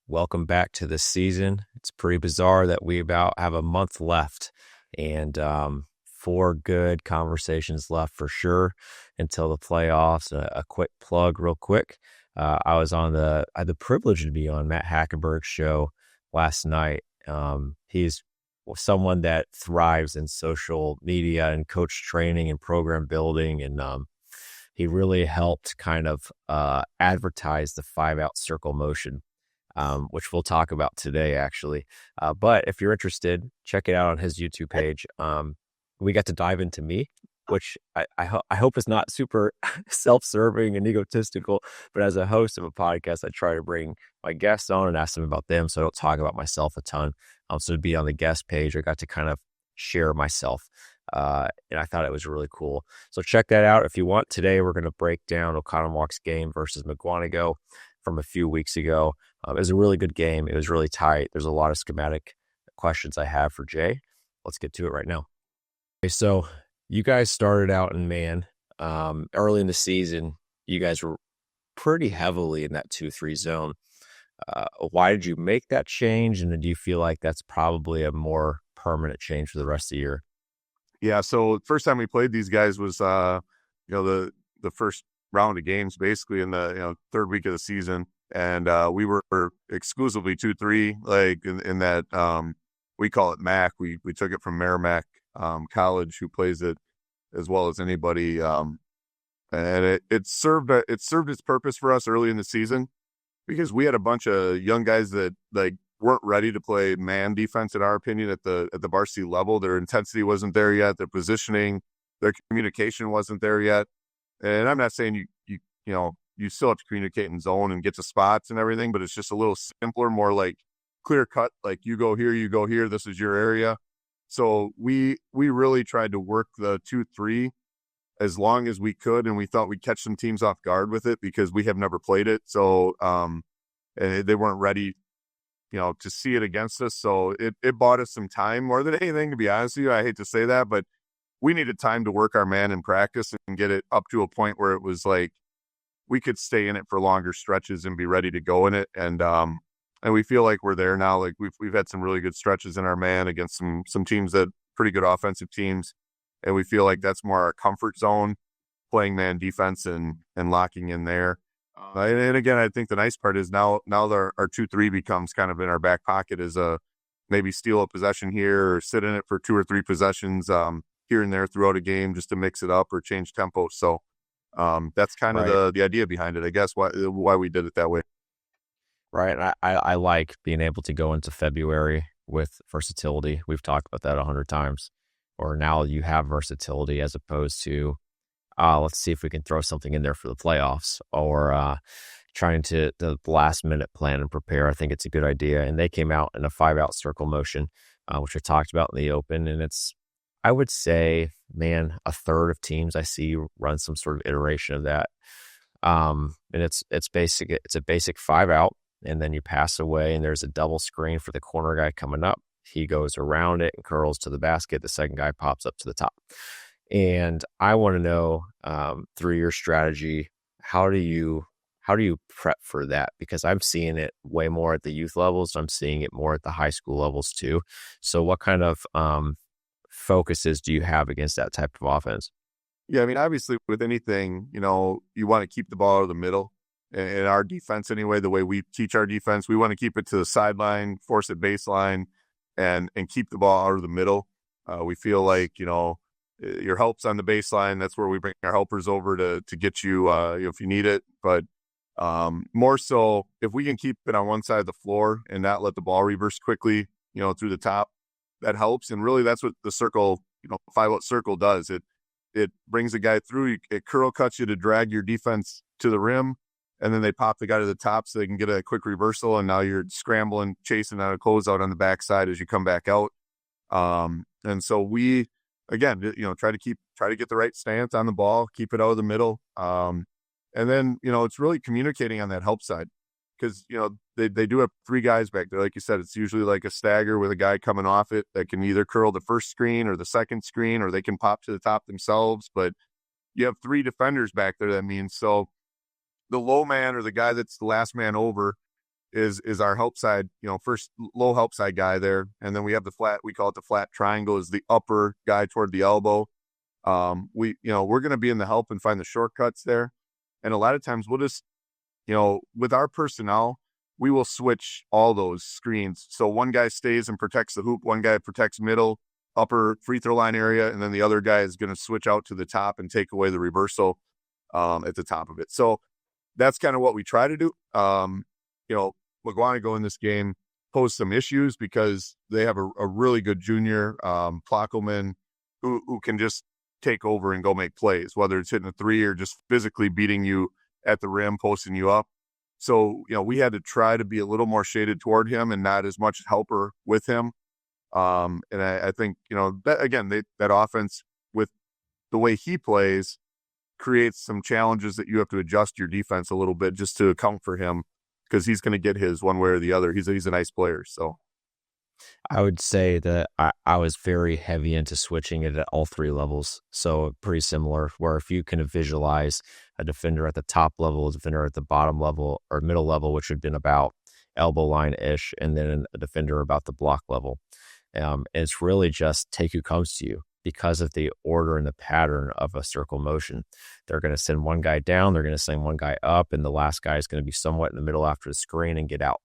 welcome back to this season. It's pretty bizarre that we about have a month left and 4 good conversations left for sure until the playoffs. A quick plug real quick. I had the privilege to be on Matt Hackenberg's show last night. He's someone that thrives in social media and coach training and program building. And he really helped kind of advertise the 5-out circle motion, which we'll talk about today, actually. But if you're interested, check it out on his YouTube page. We got to dive into me, which I hope is not super self-serving and egotistical. But as a host of a podcast, I try to bring my guests on and ask them about them, so I don't talk about myself a ton. So to be on the guest page, I got to kind of share myself. And I thought it was really cool. So check that out if you want. Today, we're going to break down Oconomowoc's game versus Mukwonago from a few weeks ago. It was a really good game. It was really tight. There's a lot of schematic questions I have for Jay. Let's get to it right now. Okay, so you guys started out in man. Early in the season, you guys were pretty heavily in that 2-3 zone. Why did you make that change? And then do you feel like that's probably a more permanent change for the rest of the year? Yeah, so first time we played these guys was the first round of games, basically in the third week of the season, and we were exclusively 2-3, like in that we call it MAC. We took it from Merrimack College, who plays it as well as anybody, and it served its purpose for us early in the season because we had a bunch of young guys that like weren't ready to play man defense, in our opinion, at the varsity level. Their intensity wasn't there yet. Their positioning, their communication wasn't there yet. And I'm not saying you still have to communicate in zone and get to spots and everything, but it's just a little simpler, more like clear cut, like you go here, this is your area. So we really tried to work the 2-3 as long as we could, and we thought we'd catch some teams off guard with it because we have never played it. So they weren't ready, to see it against us. So it bought us some time more than anything, to be honest with you. I hate to say that, but we needed time to work our man in practice and get it up to a point where it was like we could stay in it for longer stretches and be ready to go in it. And we feel like we're there now. Like we've had some really good stretches in our man against some teams that pretty good offensive teams. And we feel like that's more our comfort zone, playing man defense and locking in there. And again, I think the nice part is now our 2-3 becomes kind of in our back pocket as a maybe steal a possession here or sit in it for 2 or 3 possessions here and there throughout a game just to mix it up or change tempo. So that's kind of the idea behind it, I guess, why we did it that way. Right. And I like being able to go into February with versatility. We've talked about that 100 times. Or now you have versatility as opposed to let's see if we can throw something in there for the playoffs or trying to the last minute plan and prepare. I think it's a good idea. And they came out in a 5-out circle motion, which I talked about in the open. And I would say, man, a third of teams I see run some sort of iteration of that. And it's basic. It's a basic 5-out, and then you pass away, and there's a double screen for the corner guy coming up. He goes around it and curls to the basket. The second guy pops up to the top. And I want to know, through your strategy, how do you prep for that? Because I'm seeing it way more at the youth levels. I'm seeing it more at the high school levels too. So what kind of focuses do you have against that type of offense? Yeah, I mean, obviously with anything, you want to keep the ball out of the middle. In our defense anyway, the way we teach our defense, we want to keep it to the sideline, force it baseline, and keep the ball out of the middle. We feel like, your help's on the baseline. That's where we bring our helpers over to get you if you need it. But more so, if we can keep it on one side of the floor and not let the ball reverse quickly, through the top, that helps. And really, that's what the circle, 5-out circle does. It brings a guy through. It curl cuts you to drag your defense to the rim, and then they pop the guy to the top so they can get a quick reversal. And now you're scrambling, chasing out a closeout on the backside as you come back out. And so we, again, try to get the right stance on the ball, keep it out of the middle. And then, it's really communicating on that help side because, they do have 3 guys back there. Like you said, it's usually like a stagger with a guy coming off it that can either curl the first screen or the second screen, or they can pop to the top themselves. But you have 3 defenders back there. That means so the low man or the guy that's the last man over is our help side, first low help side guy there. And then we have the flat, we call it the flat triangle, is the upper guy toward the elbow. We're going to be in the help and find the shortcuts there. And a lot of times we'll just, with our personnel, we will switch all those screens. So one guy stays and protects the hoop, one guy protects middle, upper free throw line area, and then the other guy is going to switch out to the top and take away the reversal at the top of it. So that's kind of what we try to do. Mukwonago in this game posed some issues because they have a really good junior, Plockelman, who can just take over and go make plays, whether it's hitting a three or just physically beating you at the rim, posting you up. So, we had to try to be a little more shaded toward him and not as much helper with him. And I think, that again, that offense with the way he plays creates some challenges that you have to adjust your defense a little bit just to account for him, because he's going to get his one way or the other. He's a nice player. So I would say that I was very heavy into switching it at all three levels. So pretty similar, where if you can visualize a defender at the top level, a defender at the bottom level or middle level, which would have been about elbow line-ish, and then a defender about the block level. And it's really just take who comes to you because of the order and the pattern of a circle motion. They're going to send one guy down, they're going to send one guy up, and the last guy is going to be somewhat in the middle after the screen and get out.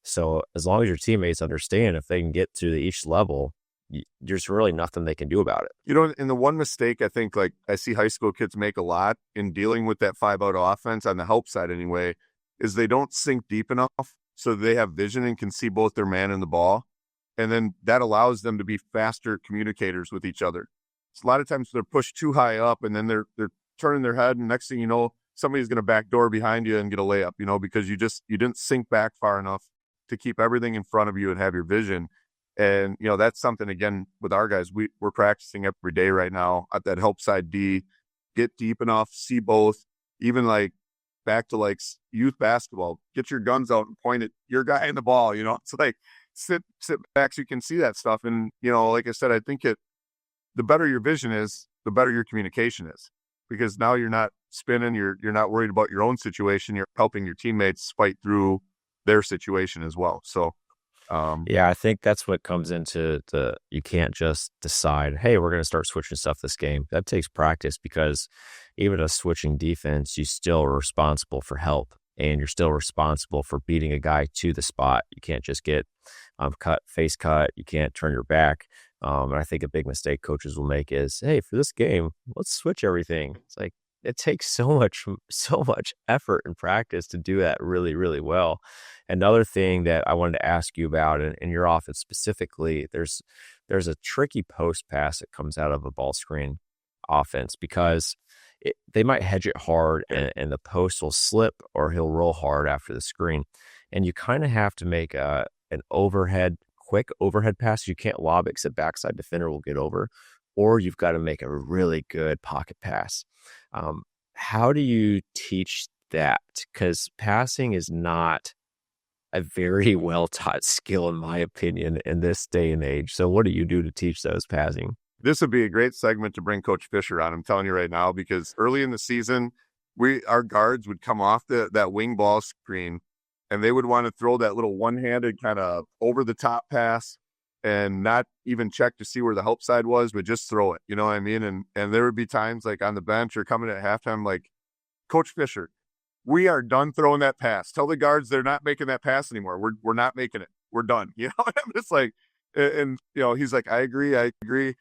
So as long as your teammates understand, if they can get to each level, there's really nothing they can do about it. And the one mistake I think, like I see high school kids make a lot in dealing with that 5-out offense on the help side anyway, is they don't sink deep enough so they have vision and can see both their man and the ball. And then that allows them to be faster communicators with each other. So a lot of times they're pushed too high up and then they're turning their head, and next thing you know, somebody's going to backdoor behind you and get a layup, because you didn't sink back far enough to keep everything in front of you and have your vision. And, that's something, again, with our guys, we're practicing every day right now at that help side D, get deep enough, see both, even like back to like youth basketball, get your guns out and point at your guy in the ball, it's like sit back so you can see that stuff. And, like I said, I think the better your vision is, the better your communication is, because now you're not spinning, you're not worried about your own situation. You're helping your teammates fight through their situation as well. So, I think that's what comes into you can't just decide, hey, we're going to start switching stuff this game. That takes practice, because even a switching defense, you still are responsible for help, and you're still responsible for beating a guy to the spot. You can't just get face cut. You can't turn your back. And I think a big mistake coaches will make is, hey, for this game, let's switch everything. It's like, it takes so much effort and practice to do that really, really well. Another thing that I wanted to ask you about in your offense specifically, there's a tricky post pass that comes out of a ball screen offense, because they might hedge it hard and the post will slip, or he'll roll hard after the screen. And you kind of have to make an quick overhead pass. You can't lob it because the backside defender will get over, or you've got to make a really good pocket pass. How do you teach that? Because passing is not a very well taught skill, in my opinion, in this day and age. So what do you do to teach those passing? This would be a great segment to bring Coach Fisher on, I'm telling you right now, because early in the season, our guards would come off that wing ball screen, and they would want to throw that little one-handed kind of over-the-top pass and not even check to see where the help side was, but just throw it. You know what I mean? And there would be times like on the bench or coming at halftime, like, Coach Fisher, we are done throwing that pass. Tell the guards they're not making that pass anymore. We're not making it. We're done. I'm just like, and he's like, I agree.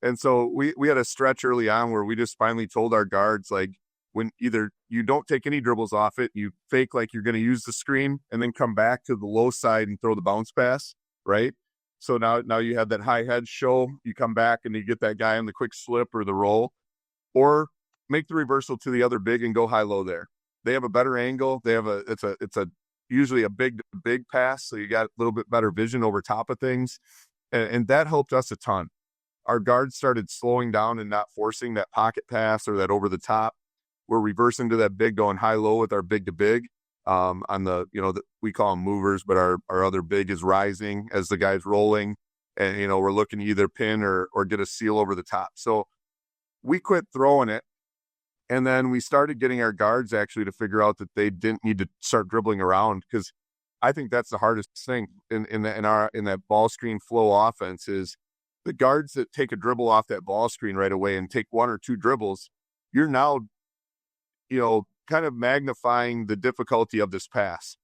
And so we had a stretch early on where we just finally told our guards, like, when either you don't take any dribbles off it, you fake like you're going to use the screen and then come back to the low side and throw the bounce pass, right? So now you have that high head show, you come back and you get that guy on the quick slip or the roll, or make the reversal to the other big and go high-low there. They have a better angle. It's usually a big pass, so you got a little bit better vision over top of things. And that helped us a ton. Our guards started slowing down and not forcing that pocket pass or that over the top. We're reversing to that big, going high-low with our big to big. On the, we call them movers, but our other big is rising as the guy's rolling. And, we're looking to either pin or get a seal over the top. So we quit throwing it. And then we started getting our guards actually to figure out that they didn't need to start dribbling around, because I think that's the hardest thing in that ball screen flow offense is the guards that take a dribble off that ball screen right away and take one or two dribbles. You're now, kind of magnifying the difficulty of this pass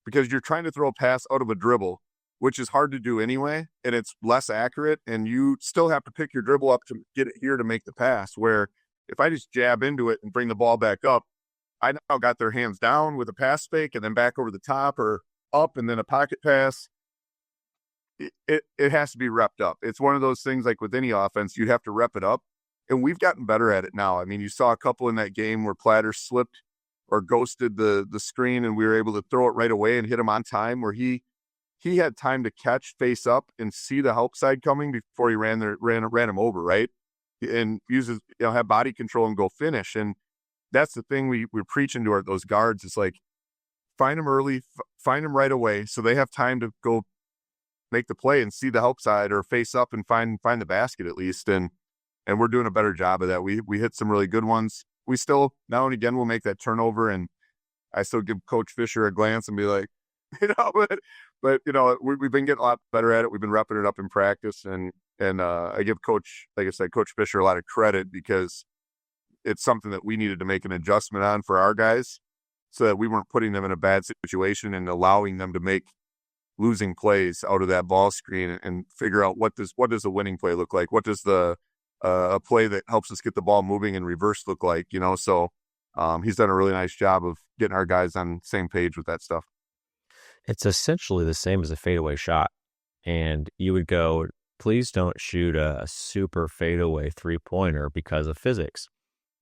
because you're trying to throw a pass out of a dribble, which is hard to do anyway, and it's less accurate, and you still have to pick your dribble up to get it here to make the pass, where if I just jab into it and bring the ball back up, I now got their hands down with a pass fake and then back over the top or up and then a pocket pass. It has to be repped up. It's one of those things like with any offense, you have to rep it up. And we've gotten better at it now. I mean, you saw a couple in that game where Platter slipped or ghosted the screen and we were able to throw it right away and hit him on time where he had time to catch face up and see the help side coming before he ran him over, right? And uses, have body control and go finish. And that's the thing we're preaching to those guards. It's like, find them early, find them right away so they have time to go make the play and see the help side or face up and find the basket at least. And we're doing a better job of that. We hit some really good ones. We still, now and again, we'll make that turnover, and I still give Coach Fisher a glance and be like, but we've been getting a lot better at it. We've been repping it up in practice, and I give Coach Fisher a lot of credit because it's something that we needed to make an adjustment on for our guys so that we weren't putting them in a bad situation and allowing them to make losing plays out of that ball screen and figure out what does a winning play look like? What does the a play that helps us get the ball moving in reverse look like? So he's done a really nice job of getting our guys on the same page with that stuff. It's essentially the same as a fadeaway shot. And you would go, please don't shoot a super fadeaway three-pointer because of physics.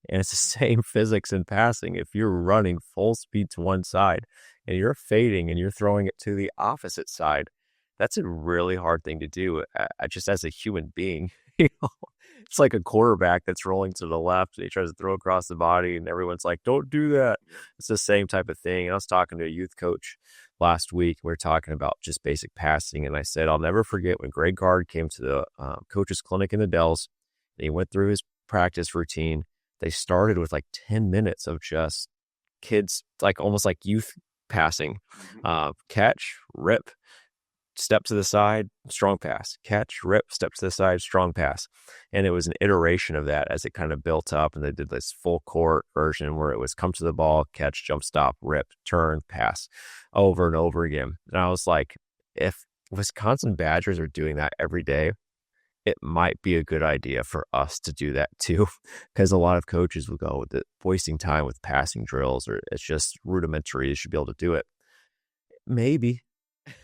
And it's the same physics in passing. If you're running full speed to one side and you're fading and you're throwing it to the opposite side, that's a really hard thing to do. Just as a human being, it's like a quarterback that's rolling to the left and he tries to throw across the body and everyone's like, don't do that. It's the same type of thing. And I was talking to a youth coach last week. We were talking about just basic passing. And I said, I'll never forget when Greg Gard came to the coach's clinic in the Dells and he went through his practice routine. They started with like 10 minutes of just kids, like almost like youth passing, catch, rip, step to the side, strong pass, catch, rip, step to the side, strong pass. And it was an iteration of that as it kind of built up. And they did this full court version where it was come to the ball, catch, jump, stop, rip, turn, pass over and over again. And I was like, if Wisconsin Badgers are doing that every day, it might be a good idea for us to do that too, because a lot of coaches will go with it, wasting time with passing drills, or it's just rudimentary. You should be able to do it. Maybe.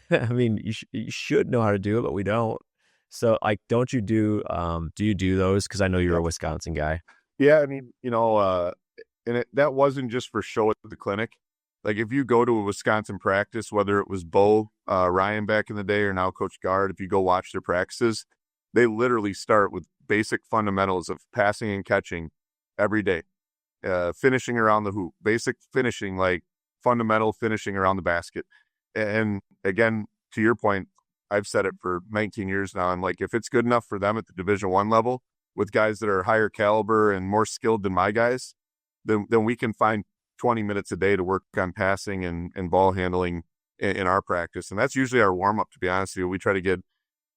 I mean, you should know how to do it, but we don't. So, like, don't you do you do those? Because I know you're a Wisconsin guy. Yeah, I mean, that wasn't just for show at the clinic. Like, if you go to a Wisconsin practice, whether it was Bo Ryan back in the day or now Coach Gard, if you go watch their practices, they literally start with basic fundamentals of passing and catching every day, finishing around the hoop, basic finishing, like fundamental finishing around the basket. And again, to your point, I've said it for 19 years now. I'm like, if it's good enough for them at the Division I level with guys that are higher caliber and more skilled than my guys, then we can find 20 minutes a day to work on passing and ball handling in our practice. And that's usually our warm up, to be honest with you. We try to get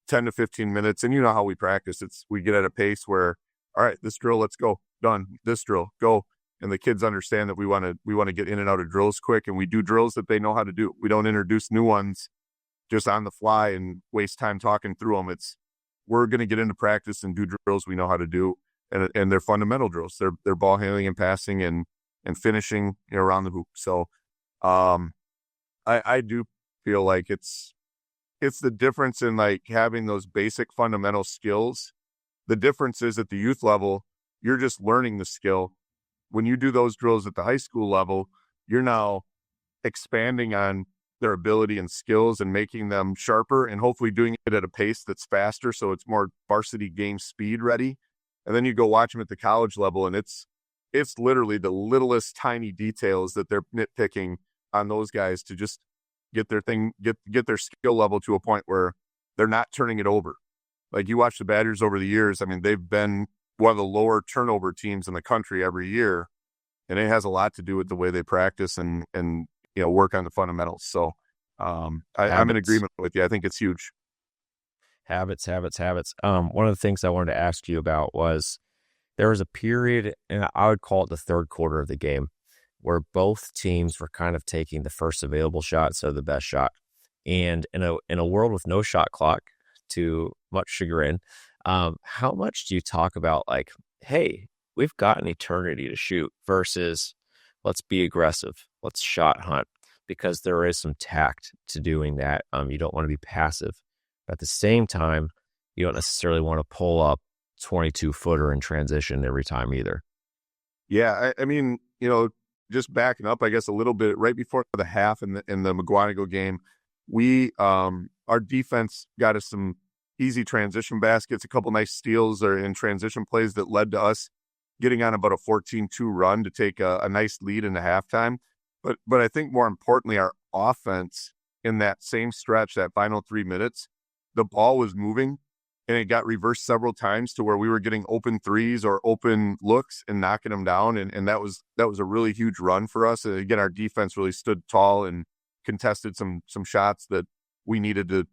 10 to 15 minutes. And you know how we practice. We get at a pace where, all right, this drill, let's go. Done. This drill, go. And the kids understand that we want to get in and out of drills quick, and we do drills that they know how to do. We don't introduce new ones just on the fly and waste time talking through them. We're going to get into practice and do drills we know how to do, and they're fundamental drills. They're ball handling and passing and finishing around the hoop. So I do feel like it's the difference in like having those basic fundamental skills. The difference is at the youth level, you're just learning the skill. When you do those drills at the high school level, you're now expanding on their ability and skills and making them sharper and hopefully doing it at a pace that's faster. So it's more varsity game speed ready. And then you go watch them at the college level, and it's literally the littlest tiny details that they're nitpicking on those guys to just get their their skill level to a point where they're not turning it over. Like you watch the Badgers over the years. I mean, they've been one of the lower turnover teams in the country every year. And it has a lot to do with the way they practice and work on the fundamentals. So I'm in Habits, agreement with you. I think it's huge. habits. One of the things I wanted to ask you about was there was a period, and I would call it the third quarter of the game, where both teams were kind of taking the first available shot, so the best shot. And in a world with no shot clock, to much chagrin, how much do you talk about like, hey, we've got an eternity to shoot versus let's be aggressive, let's shot hunt, because there is some tact to doing that. You don't want to be passive, but at the same time, you don't necessarily want to pull up 22-footer in transition every time either. Yeah, I mean, just backing up, I guess a little bit right before the half in the Mukwonago game, we our defense got us some easy transition baskets, a couple nice steals or in transition plays that led to us getting on about a 14-2 run to take a nice lead in the halftime. But I think more importantly, our offense in that same stretch, that final 3 minutes, the ball was moving and it got reversed several times to where we were getting open threes or open looks and knocking them down. And that was a really huge run for us. And again, our defense really stood tall and contested some shots that we needed to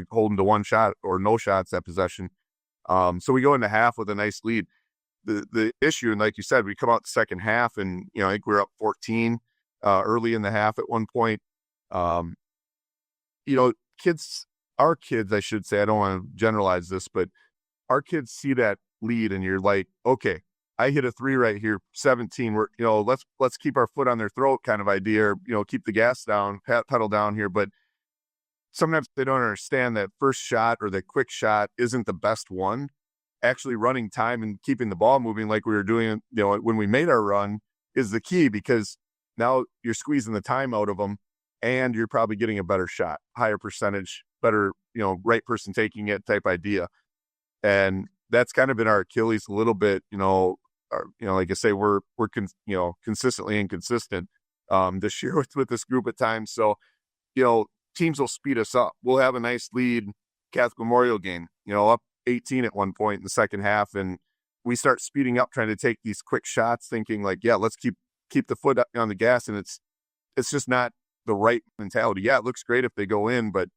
hold them to one shot or no shots that possession. So we go into half with a nice lead. The issue, and like you said, we come out the second half and, I think we're up 14 early in the half at one point. Um, our kids, I should say, I don't want to generalize this, but our kids see that lead and you're like, okay, I hit a three right here, 17. We're, let's keep our foot on their throat kind of idea, or, keep the gas down, pedal down here. But sometimes they don't understand that first shot or the quick shot isn't the best one. Actually running time and keeping the ball moving like we were doing, when we made our run is the key, because now you're squeezing the time out of them and you're probably getting a better shot, higher percentage, better, right person taking it type idea. And that's kind of been our Achilles a little bit, like I say, we're consistently inconsistent this year with this group at times. So, teams will speed us up. We'll have a nice lead, Catholic Memorial game, up 18 at one point in the second half. And we start speeding up, trying to take these quick shots, thinking like, yeah, let's keep the foot on the gas. And it's just not the right mentality. Yeah, it looks great if they go in, but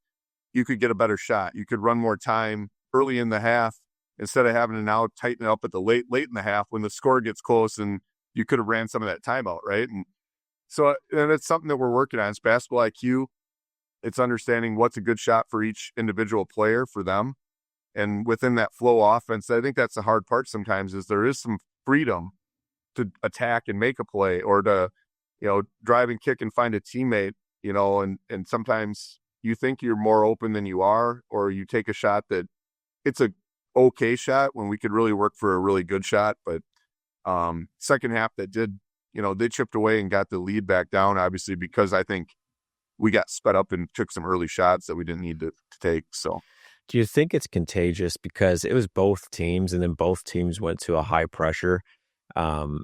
you could get a better shot. You could run more time early in the half instead of having to now tighten up at the late in the half when the score gets close, and you could have ran some of that timeout, right? And so, and it's something that we're working on. It's basketball IQ. It's understanding what's a good shot for each individual player for them. And within that flow offense, I think that's the hard part sometimes, is there is some freedom to attack and make a play, or to, drive and kick and find a teammate, and sometimes you think you're more open than you are, or you take a shot that it's a okay shot when we could really work for a really good shot. But second half that did, they chipped away and got the lead back down, obviously, because I think we got sped up and took some early shots that we didn't need to take. So Do you think it's contagious because it was both teams and then both teams went to a high pressure um,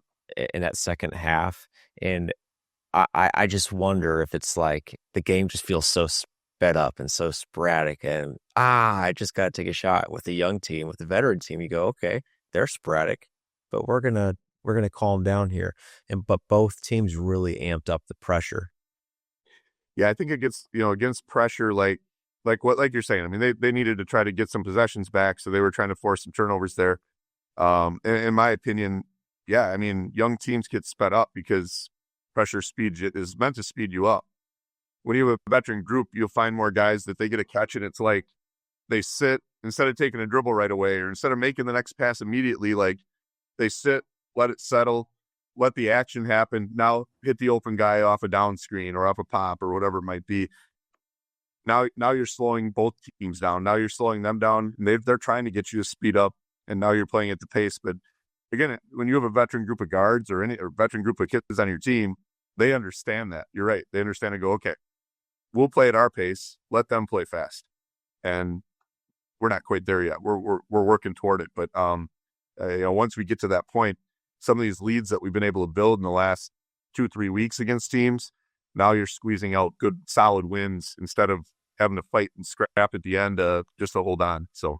in that second half? And I just wonder if it's like the game just feels so sped up and so sporadic, and I just got to take a shot. With the young team, with the veteran team, you go, okay, they're sporadic, but we're gonna calm down here. But both teams really amped up the pressure. yeah, I think it gets, against pressure, like you're saying. I mean, they needed to try to get some possessions back, so they were trying to force some turnovers there. In my opinion, yeah, I mean, young teams get sped up because pressure is meant to speed you up. When you have a veteran group, you'll find more guys that they get a catch, and it's like they sit instead of taking a dribble right away, or instead of making the next pass immediately, like they sit, let it settle, let the action happen. Now hit the open guy off a down screen or off a pop or whatever it might be. Now you're slowing both teams down. Now you're slowing them down. And they're trying to get you to speed up, and now you're playing at the pace. But again, when you have a veteran group of guards or veteran group of kids on your team, they understand that. You're right. They understand and go, okay, we'll play at our pace. Let them play fast. And we're not quite there yet. We're working toward it. But once we get to that point, some of these leads that we've been able to build in the last 2-3 weeks against teams, now you're squeezing out good, solid wins instead of having to fight and scrap at the end just to hold on. So,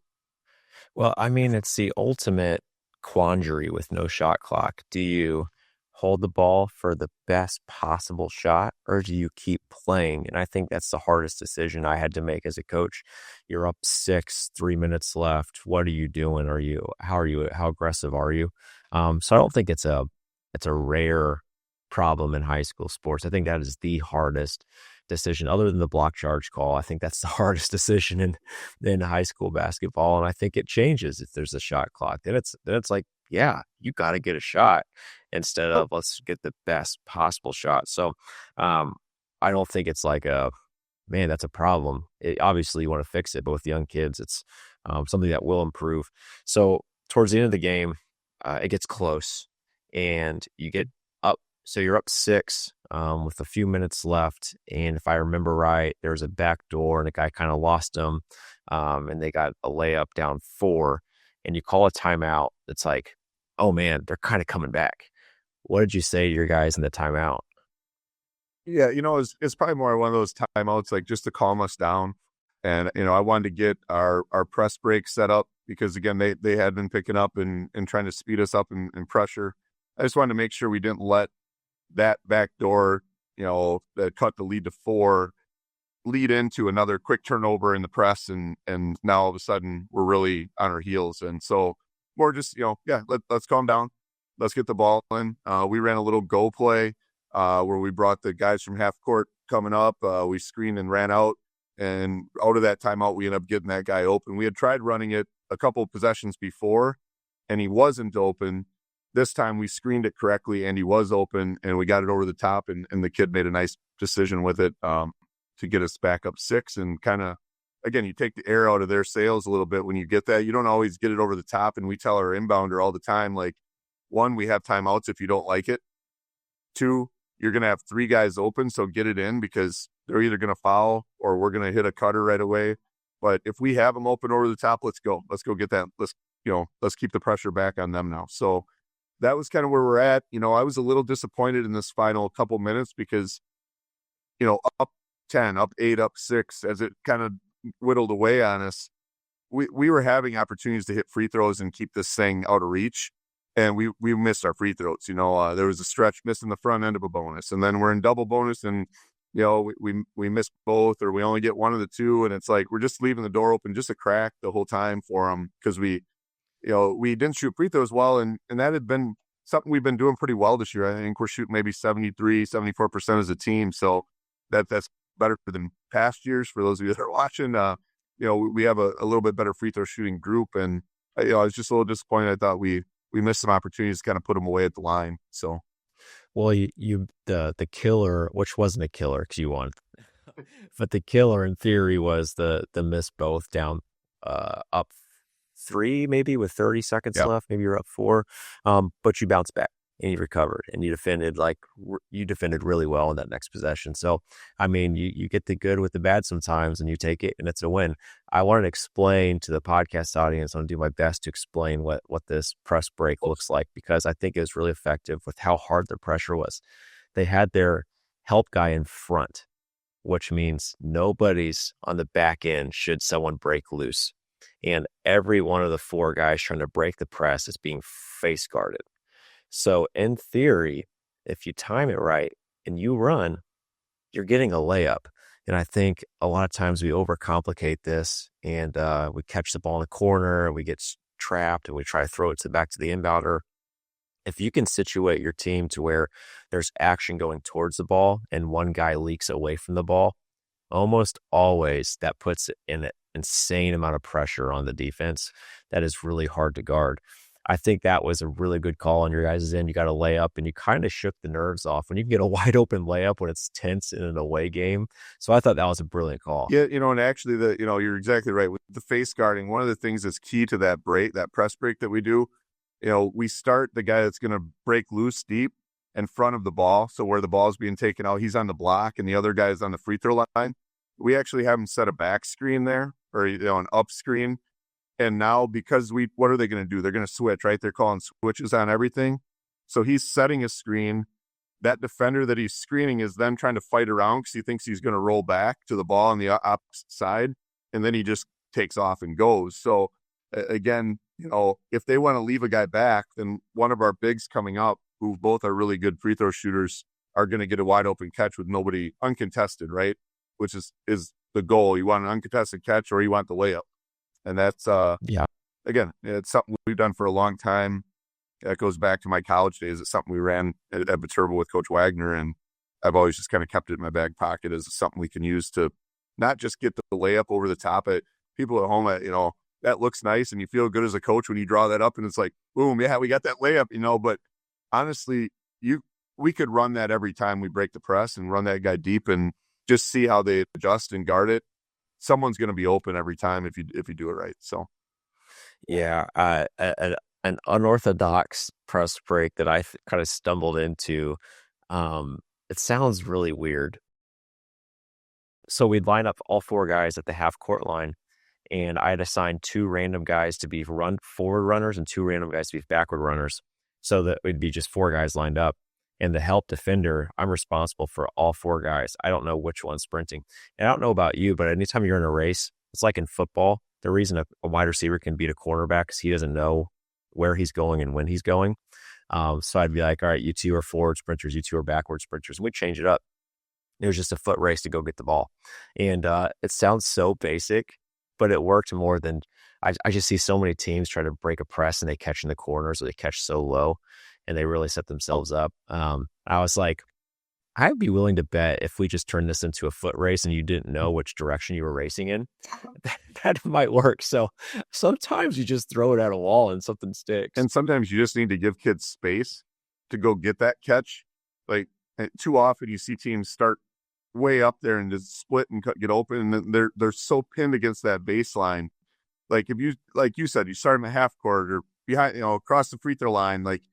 Well, I mean, it's the ultimate quandary with no shot clock. Do you hold the ball for the best possible shot, or do you keep playing? And I think that's the hardest decision I had to make as a coach. You're up 6, 3 minutes left. What are you doing? How aggressive are you? So I don't think it's a rare problem in high school sports. I think that is the hardest decision other than the block charge call. I think that's the hardest decision in high school basketball. And I think it changes if there's a shot clock. Then it's like, yeah, you got to get a shot instead of let's get the best possible shot. So I don't think it's like man, that's a problem. Obviously you want to fix it, but with young kids, it's something that will improve. So towards the end of the game, it gets close and you get up. So you're up 6 with a few minutes left. And if I remember right, there was a back door and a guy kind of lost him. And they got a layup down 4 and you call a timeout. It's like, oh man, they're kind of coming back. What did you say to your guys in the timeout? Yeah, it's probably more one of those timeouts, like just to calm us down. And, I wanted to get our press break set up because, again, they had been picking up and trying to speed us up and pressure. I just wanted to make sure we didn't let that back door, that cut the lead to 4, lead into another quick turnover in the press. And now all of a sudden we're really on our heels. And so more just, let's calm down. Let's get the ball in. We ran a little go play where we brought the guys from half court coming up. We screened and ran out. And out of that timeout, we ended up getting that guy open. We had tried running it a couple of possessions before, and he wasn't open. This time we screened it correctly, and he was open, and we got it over the top, and the kid made a nice decision with it to get us back up 6. And kind of, again, you take the air out of their sails a little bit when you get that. You don't always get it over the top, and we tell our inbounder all the time, like, 1, we have timeouts if you don't like it. 2, you're going to have 3 guys open, so get it in because they're either going to foul or we're going to hit a cutter right away. But if we have them open over the top, let's go. Let's go get that. Let's keep the pressure back on them now. So that was kind of where we're at. I was a little disappointed in this final couple minutes because, up 10, up 8, up 6, as it kind of whittled away on us, we were having opportunities to hit free throws and keep this thing out of reach. And we missed our free throws. There was a stretch missing the front end of a bonus, and then we're in double bonus, and we missed both, or we only get one of the 2, and it's like we're just leaving the door open, just a crack the whole time for them because we didn't shoot free throws well, and that had been something we've been doing pretty well this year. I think we're shooting maybe 73, 74% as a team, so that's better than past years. For those of you that are watching, we have a little bit better free throw shooting group, and I was just a little disappointed. I thought we missed some opportunities to kind of put them away at the line. So, Well, the killer, which wasn't a killer because you won, but the killer in theory was the miss both down up 3 maybe with 30 seconds left. Maybe you're up 4, but you bounced back and you recovered and you defended really well in that next possession. So, I mean, you get the good with the bad sometimes and you take it and it's a win. I wanted to explain to the podcast audience, I'm going to do my best to explain what this press break looks like because I think it was really effective with how hard the pressure was. They had their help guy in front, which means nobody's on the back end should someone break loose. And every one of the 4 guys trying to break the press is being face guarded. So in theory, if you time it right and you run, you're getting a layup. And I think a lot of times we overcomplicate this and we catch the ball in the corner, we get trapped and we try to throw it back to the inbounder. If you can situate your team to where there's action going towards the ball and one guy leaks away from the ball, almost always that puts an insane amount of pressure on the defense that is really hard to guard. I think that was a really good call on your guys' end. You got a layup and you kind of shook the nerves off when you can get a wide open layup when it's tense in an away game. So I thought that was a brilliant call. Yeah, and actually you're exactly right. With the face guarding, one of the things that's key to that press break that we do, we start the guy that's going to break loose deep in front of the ball. So where the ball is being taken out, he's on the block and the other guy is on the free throw line. We actually have him set a back screen there or an up screen. And now because what are they going to do? They're going to switch, right? They're calling switches on everything. So he's setting a screen. That defender that he's screening is then trying to fight around because he thinks he's going to roll back to the ball on the opposite side. And then he just takes off and goes. So again, if they want to leave a guy back, then one of our bigs coming up who both are really good free throw shooters, are going to get a wide open catch with nobody uncontested, right? Which is the goal. You want an uncontested catch or you want the layup. And that's, Yeah. again, it's something we've done for a long time. That goes back to my college days. It's something we ran at Viterbo with Coach Wagner, and I've always just kind of kept it in my back pocket as something we can use to not just get the layup over the top. At people at home, that looks nice, and you feel good as a coach when you draw that up, and it's like, boom, yeah, we got that layup, But honestly, we could run that every time we break the press and run that guy deep, and just see how they adjust and guard it. Someone's going to be open every time if you do it right. So, Yeah, an unorthodox press break that I kind of stumbled into. It sounds really weird. So we'd line up all 4 guys at the half court line, and I had assigned 2 random guys to be forward runners and 2 random guys to be backward runners, so that it'd be just 4 guys lined up. And the help defender, I'm responsible for all 4 guys. I don't know which one's sprinting. And I don't know about you, but anytime you're in a race, it's like in football. The reason a wide receiver can beat a quarterback is he doesn't know where he's going and when he's going. So I'd be like, all right, you 2 are forward sprinters, you 2 are backward sprinters. And we'd change it up. It was just a foot race to go get the ball. And it sounds so basic, but it worked more than I just see so many teams try to break a press and they catch in the corners, or they catch so low and they really set themselves up. I was like, I'd be willing to bet if we just turned this into a foot race and you didn't know which direction you were racing in, that might work. So sometimes you just throw it at a wall and something sticks. And sometimes you just need to give kids space to go get that catch. Like, too often you see teams start way up there and just split and get open, and they're so pinned against that baseline. Like, if you, like you said, you start in the half court or behind, across the free throw line, like,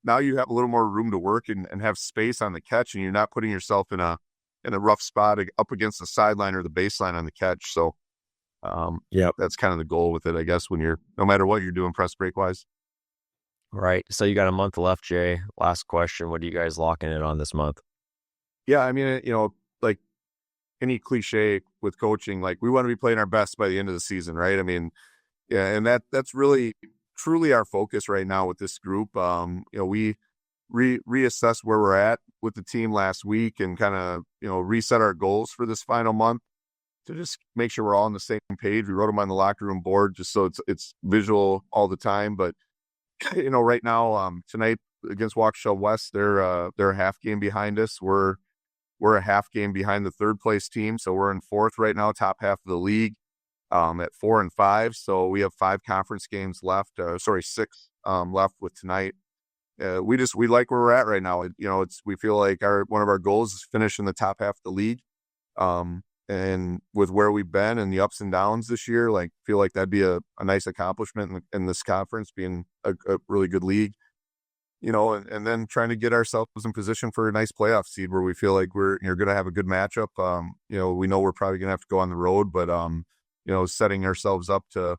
now you have a little more room to work and have space on the catch, and you're not putting yourself in a rough spot up against the sideline or the baseline on the catch. So, that's kind of the goal with it, I guess, when no matter what you're doing press break wise. Right. So you got a month left, Jay. Last question. What are you guys locking in on this month? Yeah. I mean, like any cliche with coaching, like, we want to be playing our best by the end of the season, right? I mean, yeah. And that's really truly our focus right now with this group. We reassess where we're at with the team last week and kind of, reset our goals for this final month to just make sure we're all on the same page. We wrote them on the locker room board just so it's visual all the time. But, right now, tonight against Waukesha West, they're a half game behind us. We're a half game behind the 3rd place team. So we're in 4th right now, top half of the league. At 4 and 5. So we have 5 conference games left. 6 left with tonight. We like where we're at right now. We feel like one of our goals is finish in the top half of the league. And with where we've been and the ups and downs this year, like, feel like that'd be a nice accomplishment in this conference, being a really good league. And then trying to get ourselves in position for a nice playoff seed where we feel like we're going to have a good matchup. We know we're probably going to have to go on the road, but setting ourselves up to,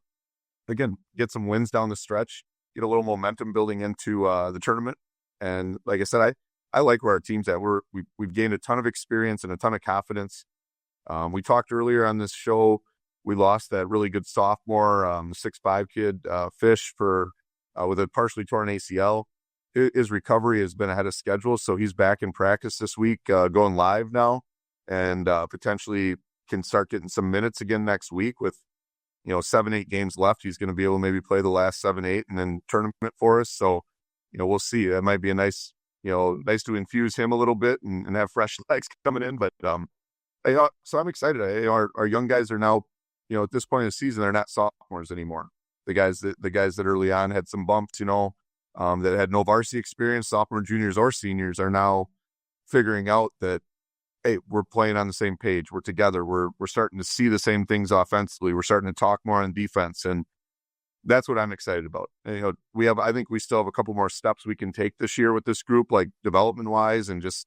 again, get some wins down the stretch, get a little momentum building into the tournament. And like I said, I like where our team's at. We've gained a ton of experience and a ton of confidence. We talked earlier on this show, we lost that really good sophomore, 6'5" kid, Fish, with a partially torn ACL. His recovery has been ahead of schedule, so he's back in practice this week, going live now, and potentially can start getting some minutes again next week with, 7-8 games left. He's going to be able to maybe play the last 7-8 and then tournament for us. So, we'll see. That might be a nice to infuse him a little bit and have fresh legs coming in. But, so I'm excited. Our young guys are now, at this point in the season, they're not sophomores anymore. The guys that early on had some bumps, that had no varsity experience, sophomore, juniors, or seniors, are now figuring out that, hey, we're playing on the same page. We're together. We're starting to see the same things offensively. We're starting to talk more on defense. And that's what I'm excited about. And, I think we still have a couple more steps we can take this year with this group, like development wise and just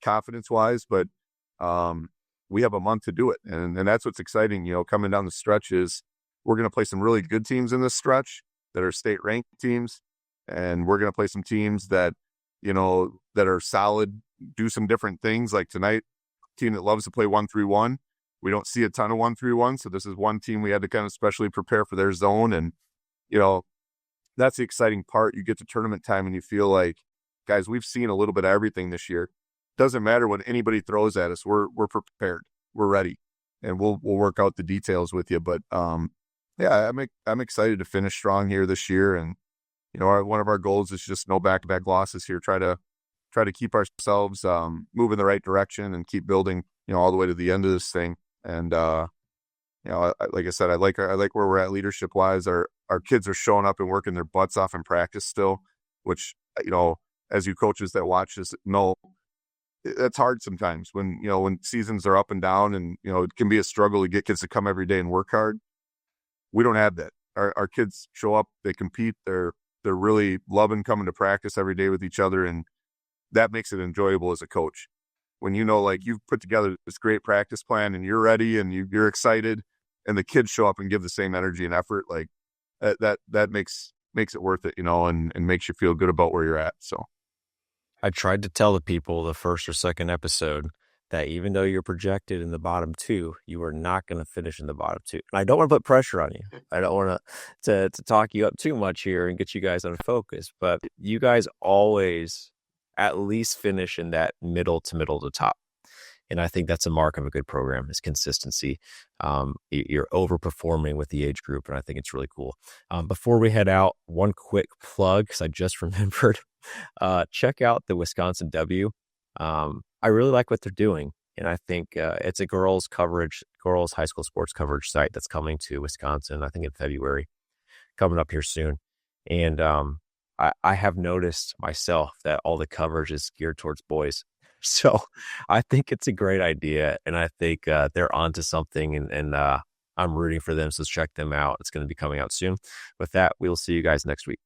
confidence wise. But we have a month to do it. And that's what's exciting, coming down the stretch is we're going to play some really good teams in this stretch that are state ranked teams. And we're going to play some teams that, that are solid, do some different things. Like tonight, team that loves to play 1-3-1. We don't see a ton of 1-3-1. So this is one team we had to kind of specially prepare for their zone. And, that's the exciting part. You get to tournament time and you feel like, guys, we've seen a little bit of everything this year. Doesn't matter what anybody throws at us. We're prepared. We're ready, and we'll work out the details with you. But yeah, I'm excited to finish strong here this year, and one of our goals is just no back-to-back losses here. Try to keep ourselves moving the right direction and keep building, all the way to the end of this thing. And like I said, I like where we're at leadership wise. Our kids are showing up and working their butts off in practice still, which as you coaches that watch this know, that's hard sometimes when seasons are up and down, and it can be a struggle to get kids to come every day and work hard. We don't have that. Our kids show up, they compete, they're really loving coming to practice every day with each other, and that makes it enjoyable as a coach. When like you've put together this great practice plan and you're ready and you're excited, and the kids show up and give the same energy and effort, like that makes it worth it, and makes you feel good about where you're at. So I tried to tell the people the first or second episode that even though you're projected in the bottom two, you are not going to finish in the bottom two. And I don't want to put pressure on you. I don't want to talk you up too much here and get you guys unfocused, but you guys always at least finish in that middle to top. And I think that's a mark of a good program, is consistency. You're overperforming with the age group, and I think it's really cool. Before we head out, one quick plug, because I just remembered. Check out the Wisconsin W. I really like what they're doing, and I think it's a girls high school sports coverage site that's coming to Wisconsin, I think in February, coming up here soon. And I have noticed myself that all the coverage is geared towards boys. So I think it's a great idea, and I think they're onto something, and I'm rooting for them. So check them out. It's going to be coming out soon. With that, we'll see you guys next week.